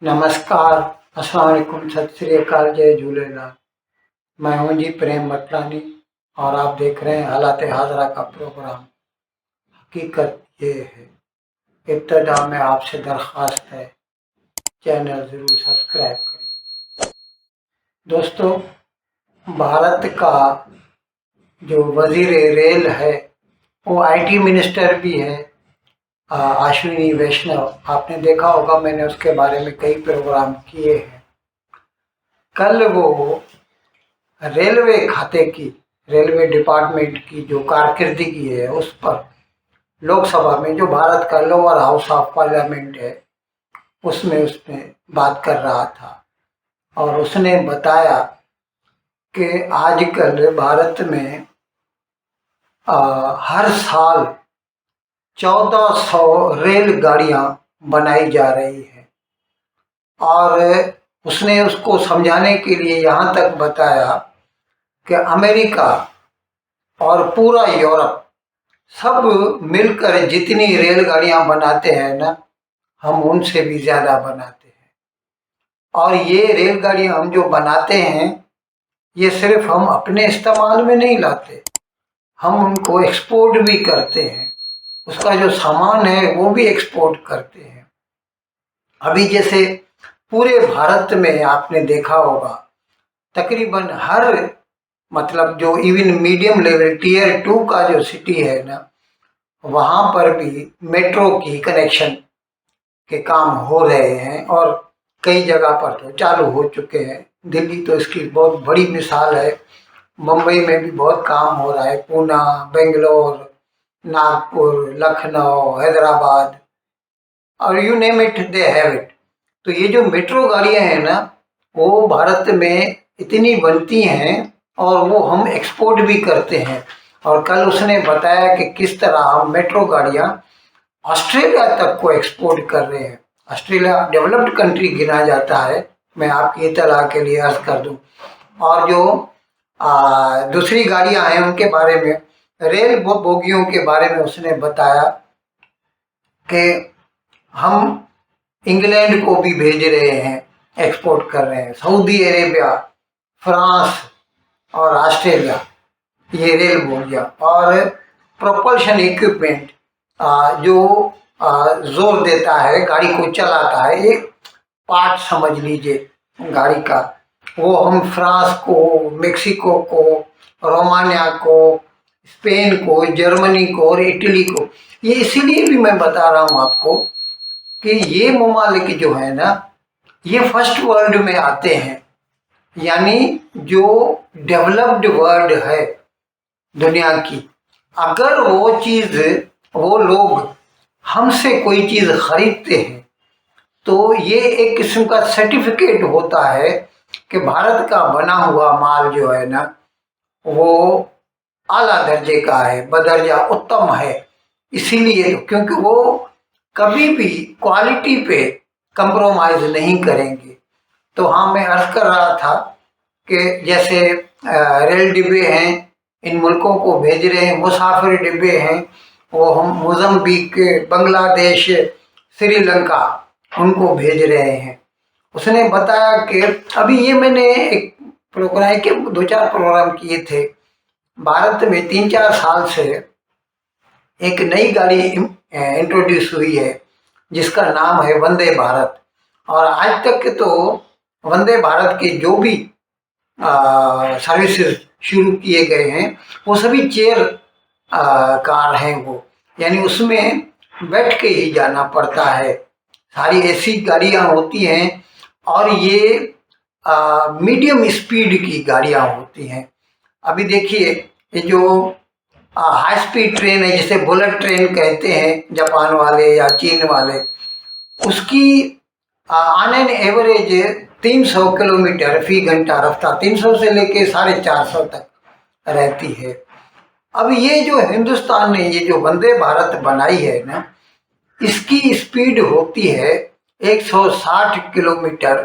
नमस्कार, अस्सलाम वालेकुम, सत श्री अकाल, जय झूलेलाल। मैं हूं जी प्रेम मटलानी और आप देख रहे हैं हालात हाजरा का प्रोग्राम। हकीकत ये है, इब्तदा में आपसे दरख्वास्त है, चैनल ज़रूर सब्सक्राइब करें। दोस्तों, भारत का जो वजीर रेल है वो आईटी मिनिस्टर भी है, अश्विनी वैष्णव। आपने देखा होगा, मैंने उसके बारे में कई प्रोग्राम किए हैं। कल वो रेलवे खाते की, रेलवे डिपार्टमेंट की जो कारकर्दगी है उस पर लोकसभा में, जो भारत का लोअर हाउस ऑफ पार्लियामेंट है, उसमें बात कर रहा था। और उसने बताया कि आजकल भारत में हर साल 1400 रेलगाड़ियां बनाई जा रही हैं। और उसने उसको समझाने के लिए यहाँ तक बताया कि अमेरिका और पूरा यूरोप सब मिलकर जितनी रेलगाड़ियां बनाते हैं ना, हम उनसे भी ज़्यादा बनाते हैं। और ये रेलगाड़ियां हम जो बनाते हैं, ये सिर्फ हम अपने इस्तेमाल में नहीं लाते, हम उनको एक्सपोर्ट भी करते हैं। उसका जो सामान है वो भी एक्सपोर्ट करते हैं। अभी जैसे पूरे भारत में आपने देखा होगा, तकरीबन हर, मतलब जो इवन मीडियम लेवल टीयर 2 का जो सिटी है ना, वहाँ पर भी मेट्रो की कनेक्शन के काम हो रहे हैं और कई जगह पर तो चालू हो चुके हैं। दिल्ली तो इसकी बहुत बड़ी मिसाल है। मुंबई में भी बहुत काम हो रहा है, पूना, बेंगलोर, नागपुर, लखनऊ, हैदराबाद, और you name it they have it. तो ये जो मेट्रो गाड़ियाँ हैं ना, वो भारत में इतनी बनती हैं और वो हम एक्सपोर्ट भी करते हैं। और कल उसने बताया कि किस तरह हम मेट्रो गाड़ियाँ ऑस्ट्रेलिया तक को एक्सपोर्ट कर रहे हैं। ऑस्ट्रेलिया डेवलप्ड कंट्री गिना जाता है, मैं आपकी इत्तला के लिए अर्ज कर दूं। और जो दूसरी गाड़ियां हैं उनके बारे में, रेल बोगियों के बारे में उसने बताया कि हम इंग्लैंड को भी भेज रहे हैं, एक्सपोर्ट कर रहे हैं, सऊदी अरेबिया, फ्रांस और ऑस्ट्रेलिया, ये रेल बोगियां। और प्रोपल्शन इक्विपमेंट, जो जोर देता है, गाड़ी को चलाता है, एक पार्ट समझ लीजिए गाड़ी का, वो हम फ्रांस को, मेक्सिको को, रोमानिया को, स्पेन को, जर्मनी को और इटली को, ये इसीलिए भी मैं बता रहा हूँ आपको कि ये ममालिक जो है ना, ये फर्स्ट वर्ल्ड में आते हैं। यानी जो डेवलप्ड वर्ल्ड है दुनिया की, अगर वो चीज़, वो लोग हमसे कोई चीज़ खरीदते हैं तो ये एक किस्म का सर्टिफिकेट होता है कि भारत का बना हुआ माल जो है ना, वो आला दर्जे का है, बदर्जा उत्तम है। इसीलिए, क्योंकि वो कभी भी क्वालिटी पे कंप्रोमाइज नहीं करेंगे। तो हाँ, मैं अर्ज कर रहा था कि जैसे रेल डिब्बे हैं, इन मुल्कों को भेज रहे हैं, मुसाफिर डिब्बे हैं, वो हम मोज़म्बिक, बांग्लादेश, श्रीलंका, उनको भेज रहे हैं। उसने बताया कि अभी ये मैंने एक प्रोग्राम के 2-4 प्रोग्राम किए थे, भारत में 3-4 साल से एक नई गाड़ी इंट्रोड्यूस हुई है जिसका नाम है वंदे भारत। और आज तक के तो वंदे भारत के जो भी सर्विसेज शुरू किए गए हैं, वो सभी चेयर कार हैं वो, यानी उसमें बैठ के ही जाना पड़ता है। सारी ऐसी गाड़ियाँ होती हैं और ये मीडियम स्पीड की गाड़ियाँ होती हैं। अभी देखिए, ये जो हाई स्पीड ट्रेन है, जिसे बुलेट ट्रेन कहते हैं जापान वाले या चीन वाले, उसकी ऑन एन एवरेज 300 किलोमीटर फी घंटा रफ्तार, 300 से लेके 450 तक रहती है। अब ये जो हिंदुस्तान ने ये जो वंदे भारत बनाई है ना, इसकी स्पीड होती है 160 किलोमीटर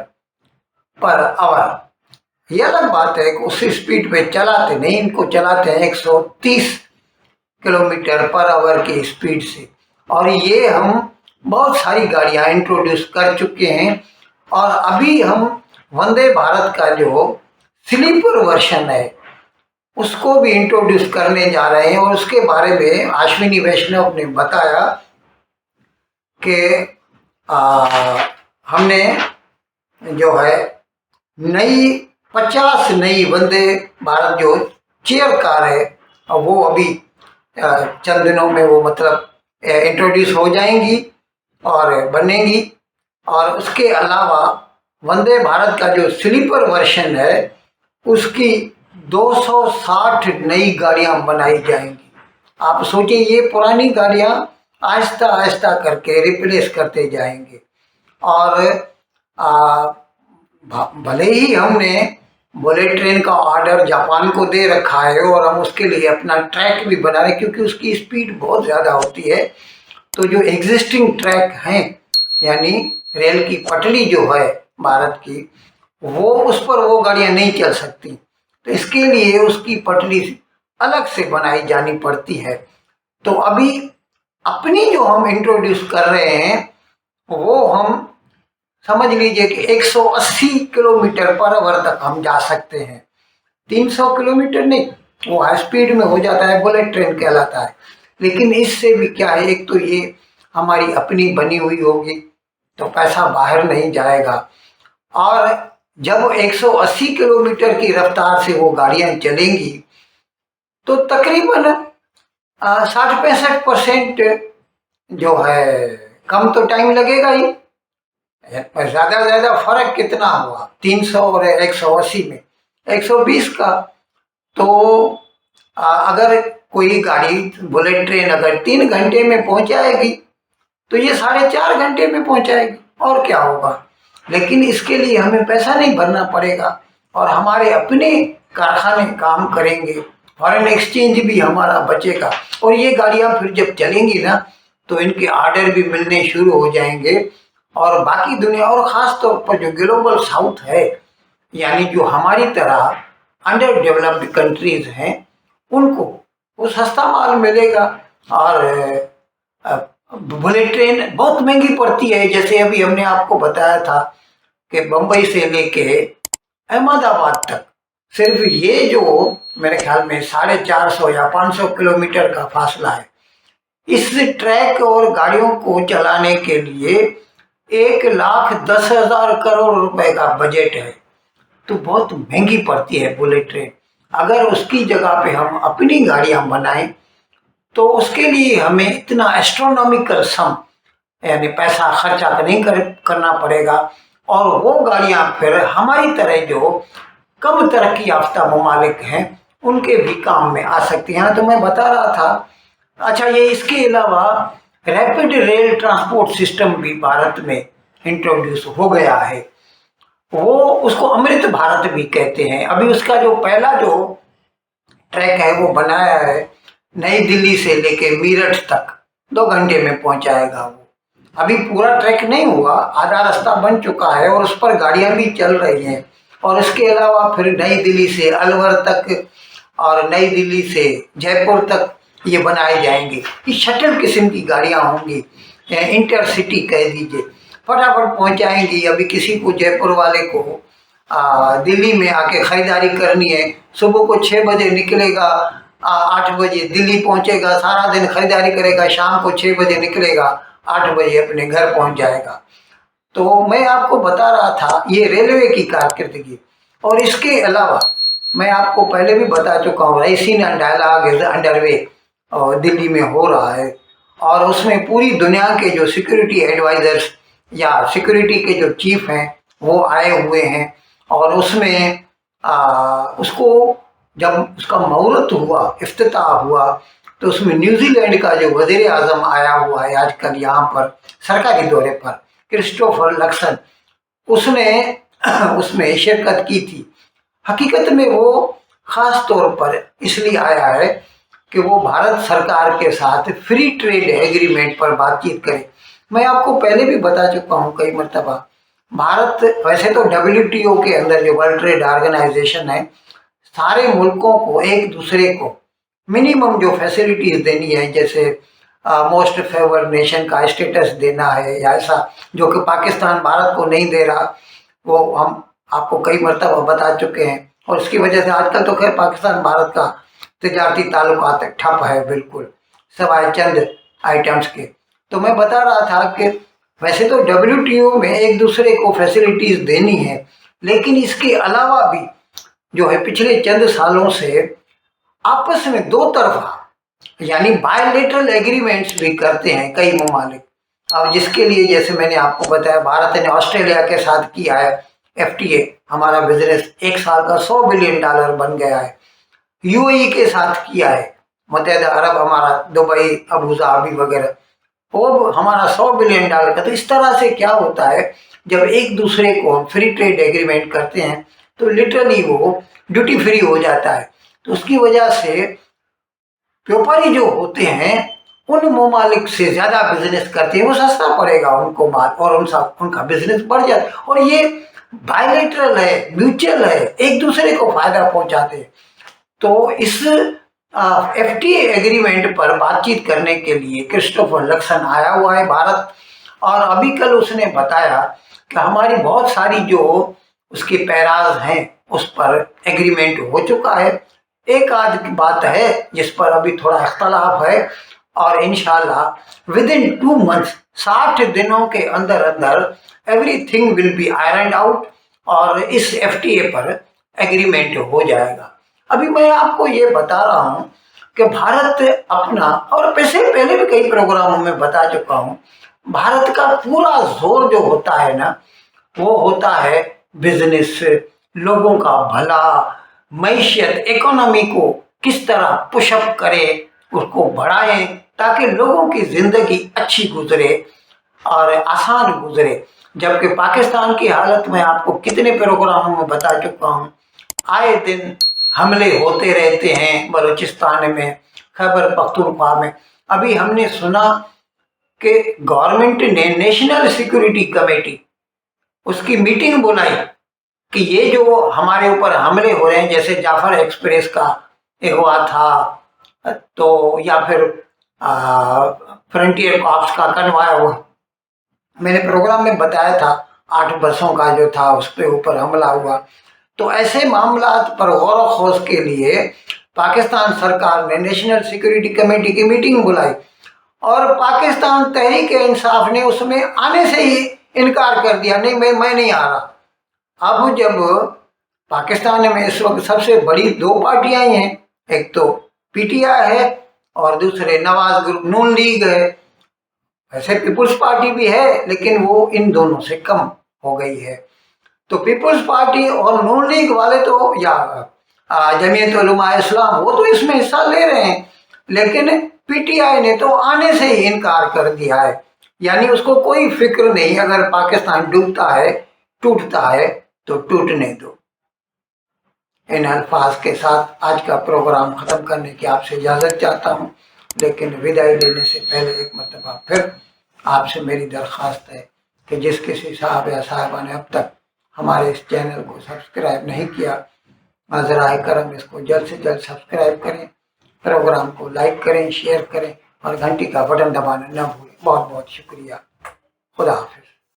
पर आवर। ये अलग बात है कि उस स्पीड पे चलाते नहीं, इनको चलाते हैं 130 किलोमीटर पर आवर की स्पीड से। और ये हम बहुत सारी गाड़ियां इंट्रोड्यूस कर चुके हैं और अभी हम वंदे भारत का जो स्लीपर वर्जन है उसको भी इंट्रोड्यूस करने जा रहे हैं। और उसके बारे में अश्विनी वैष्णव ने बताया कि हमने जो है नई 50 नई वंदे भारत जो चेयर कार है वो अभी चंद दिनों में वो मतलब इंट्रोड्यूस हो जाएंगी और बनेगी। और उसके अलावा वंदे भारत का जो स्लीपर वर्जन है उसकी 260 नई गाड़ियां बनाई जाएंगी। आप सोचिए, ये पुरानी गाड़ियां आहिस्ता आहिस्ता करके रिप्लेस करते जाएंगे। और भले ही हमने बुलेट ट्रेन का ऑर्डर जापान को दे रखा है और हम उसके लिए अपना ट्रैक भी बना रहे हैं क्योंकि उसकी स्पीड बहुत ज़्यादा होती है। तो जो एग्जिस्टिंग ट्रैक हैं यानी रेल की पटरी जो है भारत की, वो उस पर वो गाड़ियां नहीं चल सकती। तो इसके लिए उसकी पटरी अलग से बनाई जानी पड़ती है। तो अभी अपनी जो हम इंट्रोड्यूस कर रहे हैं वो हम समझ लीजिए कि 180 किलोमीटर पर आवर तक हम जा सकते हैं। 300 किलोमीटर नहीं, वो हाई स्पीड में हो जाता है, बुलेट ट्रेन कहलाता है। लेकिन इससे भी क्या है, एक तो ये हमारी अपनी बनी हुई होगी तो पैसा बाहर नहीं जाएगा। और जब 180 किलोमीटर की रफ्तार से वो गाड़ियां चलेंगी तो तकरीबन 60-65% जो है कम तो टाइम लगेगा ही। ज्यादा ज्यादा फर्क कितना हुआ 300 और 180 में, 120 का। तो अगर कोई गाड़ी बुलेट ट्रेन अगर 3 घंटे में पहुंचाएगी तो ये 4.5 घंटे में पहुंचाएगी और क्या होगा। लेकिन इसके लिए हमें पैसा नहीं भरना पड़ेगा और हमारे अपने कारखाने काम करेंगे, फॉरेन एक्सचेंज भी हमारा बचेगा। और ये गाड़ियां फिर जब चलेंगी ना तो इनके ऑर्डर भी मिलने शुरू हो जाएंगे। और बाकी दुनिया और ख़ास तौर पर जो ग्लोबल साउथ है यानी जो हमारी तरह अंडर डेवलप्ड कंट्रीज हैं उनको वो सस्ता माल मिलेगा। और बुलेट ट्रेन बहुत महंगी पड़ती है। जैसे अभी हमने आपको बताया था कि बम्बई से लेके अहमदाबाद तक सिर्फ ये जो मेरे ख्याल में 450 या 500 किलोमीटर का फासला है, इस ट्रैक और गाड़ियों को चलाने के लिए 1,10,000 करोड़ रुपए का बजट है। तो बहुत महंगी पड़ती है बुलेट ट्रेन। अगर उसकी जगह पे हम अपनी गाड़ियां बनाएं तो उसके लिए हमें इतना एस्ट्रोनॉमिकल सम यानी पैसा खर्चा नहीं करना पड़ेगा। और वो गाड़ियां फिर हमारी तरह जो कम तरक्की याफ्ता ममालिक हैं उनके भी काम में आ सकती हैं। तो मैं बता रहा था, अच्छा ये इसके अलावा रैपिड रेल ट्रांसपोर्ट सिस्टम भी भारत में इंट्रोड्यूस हो गया है। वो उसको अमृत भारत भी कहते हैं। अभी उसका जो पहला जो ट्रैक है वो बनाया है, नई दिल्ली से लेके मीरठ तक 2 घंटे में पहुंचाएगा वो। अभी पूरा ट्रैक नहीं हुआ, आधा रास्ता बन चुका है और उस पर गाड़ियां भी चल रही हैं। और इसके अलावा फिर नई दिल्ली से अलवर तक और नई दिल्ली से जयपुर तक ये बनाए जाएंगे। ये शटल किस्म की गाड़ियां होंगी, इंटरसिटी कह दीजिए, फटाफट पहुंचाएंगी। अभी किसी को जयपुर वाले को दिल्ली में आके ख़रीदारी करनी है, सुबह को 6 बजे निकलेगा, 8 बजे दिल्ली पहुंचेगा, सारा दिन खरीदारी करेगा, शाम को 6 बजे निकलेगा, 8 बजे अपने घर पहुंच जाएगा। तो मैं आपको बता रहा था ये रेलवे की कारकर्दगी। और इसके अलावा मैं आपको पहले भी बता चुका हूँ, राइसीना डायलॉग इज अंडरवे और दिल्ली में हो रहा है। और उसमें पूरी दुनिया के जो सिक्योरिटी एडवाइजर्स या सिक्योरिटी के जो चीफ हैं वो आए हुए हैं। और उसमें उसको जब उसका मुहूर्त हुआ, इफ्तिताह हुआ, तो उसमें न्यूजीलैंड का जो वज़ीर आज़म आया हुआ है आजकल यहाँ पर सरकारी दौरे पर, क्रिस्टोफर लक्सन, उसने उसमें शिरकत की थी। हकीकत में वो ख़ास तौर पर इसलिए आया है कि वो भारत सरकार के साथ फ्री ट्रेड एग्रीमेंट पर बातचीत करे। मैं आपको पहले भी बता चुका हूँ कई मरतबा, भारत वैसे तो WTO के अंदर जो वर्ल्ड ट्रेड ऑर्गेनाइजेशन है, सारे मुल्कों को एक दूसरे को मिनिमम जो फैसिलिटीज देनी है, जैसे मोस्ट फेवर्ड नेशन का स्टेटस देना है या ऐसा, जो कि पाकिस्तान भारत को नहीं दे रहा, वो हम आपको कई मरतबा बता चुके हैं। और उसकी वजह से आजकल तो खैर पाकिस्तान भारत का तजारती ताल्लुकात ठप है बिल्कुल, सवाए चंद आइटम्स के। तो मैं बता रहा था कि वैसे तो WTO में एक दूसरे को फैसिलिटीज़ देनी है, लेकिन इसके अलावा भी जो है पिछले चंद सालों से आपस में दो तरफा यानी बायलेटरल एग्रीमेंट्स भी करते हैं कई ममालिक। अब जिसके लिए जैसे मैंने आपको बताया, भारत ने ऑस्ट्रेलिया के साथ किया है FTA, हमारा बिजनेस एक साल का $100 बिलियन बन गया है। UAE के साथ किया है, मुत्तहदा अरब, हमारा दुबई, अबू धाबी वगैरह, वो हमारा $100 बिलियन का। तो इस तरह से क्या होता है, जब एक दूसरे को हम फ्री ट्रेड एग्रीमेंट करते हैं तो लिटरली वो ड्यूटी फ्री हो जाता है। तो उसकी वजह से व्यापारी जो होते हैं उन ममालिक से ज़्यादा बिजनेस करते हैं, वो सस्ता पड़ेगा उनको माल और उनका बिजनेस बढ़ जाता है। और ये बायलेटरल है, म्यूचुअल है, एक दूसरे को फायदा पहुंचाते हैं। तो इस FTA एग्रीमेंट पर बातचीत करने के लिए क्रिस्टोफर लक्सन आया हुआ है भारत, और अभी कल उसने बताया कि हमारी बहुत सारी जो उसकी पैराज हैं उस पर एग्रीमेंट हो चुका है। एक आध की बात है जिस पर अभी थोड़ा इख्तलाफ है, और इंशाल्लाह विद इन 2 मंथ्स, 60 दिनों के अंदर अंदर everything will be iron out और इस FTA पर एग्रीमेंट हो जाएगा। अभी मैं आपको ये बता रहा हूँ कि भारत अपना, और पहले भी कई प्रोग्रामों में बता चुका हूँ, भारत का पूरा जोर जो होता है ना, वो होता है बिजनेस, लोगों का भला, मैशियत, इकोनॉमी को किस तरह पुशअप करें, उसको बढ़ाएं ताकि लोगों की जिंदगी अच्छी गुजरे और आसान गुजरे। जबकि पाकिस्तान की हालत में आपको कितने प्रोग्रामों में बता चुका हूँ, आए दिन हमले होते रहते हैं बलूचिस्तान में, खैबर पख्तूनख्वा में। अभी हमने सुना कि गवर्नमेंट ने नेशनल सिक्योरिटी कमेटी उसकी मीटिंग बुलाई कि ये जो हमारे ऊपर हमले हो रहे हैं, जैसे जाफर एक्सप्रेस का हुआ था, तो या फिर फ्रंटियर कॉप्स का कन्वाय हुआ, मैंने प्रोग्राम में बताया था 8 बसों का जो था उस पे ऊपर हमला हुआ। तो ऐसे मामला पर गौर व खोज के लिए पाकिस्तान सरकार ने नेशनल सिक्योरिटी कमेटी की मीटिंग बुलाई, और पाकिस्तान तहरीक इंसाफ ने उसमें आने से ही इनकार कर दिया, नहीं मैं नहीं आ रहा। अब जब पाकिस्तान में इस वक्त सबसे बड़ी 2 पार्टियां ही हैं, एक तो PTI है और दूसरे नवाज ग्रुप नून लीग है। वैसे पीपुल्स पार्टी भी है लेकिन वो इन दोनों से कम हो गई है। तो पीपुल्स पार्टी और नून लीग वाले तो, या जमीयत उलमा इस्लाम, वो तो इसमें हिस्सा ले रहे हैं, लेकिन PTI ने तो आने से ही इनकार कर दिया है। यानी उसको कोई फिक्र नहीं, अगर पाकिस्तान डूबता है, टूटता है तो टूटने दो। इन अल्फाज के साथ आज का प्रोग्राम ख़त्म करने की आपसे इजाज़त चाहता हूँ, लेकिन विदाई लेने से पहले एक मरतबा फिर आपसे मेरी दरख्वास्त है कि जिस किसी साहब या साहबा ने अब तक हमारे इस चैनल को सब्सक्राइब नहीं किया, ज़राए करम इसको जल्द से जल्द सब्सक्राइब करें, प्रोग्राम को लाइक करें, शेयर करें और घंटी का बटन दबाना न भूलें। बहुत बहुत शुक्रिया। खुदा हाफिज़।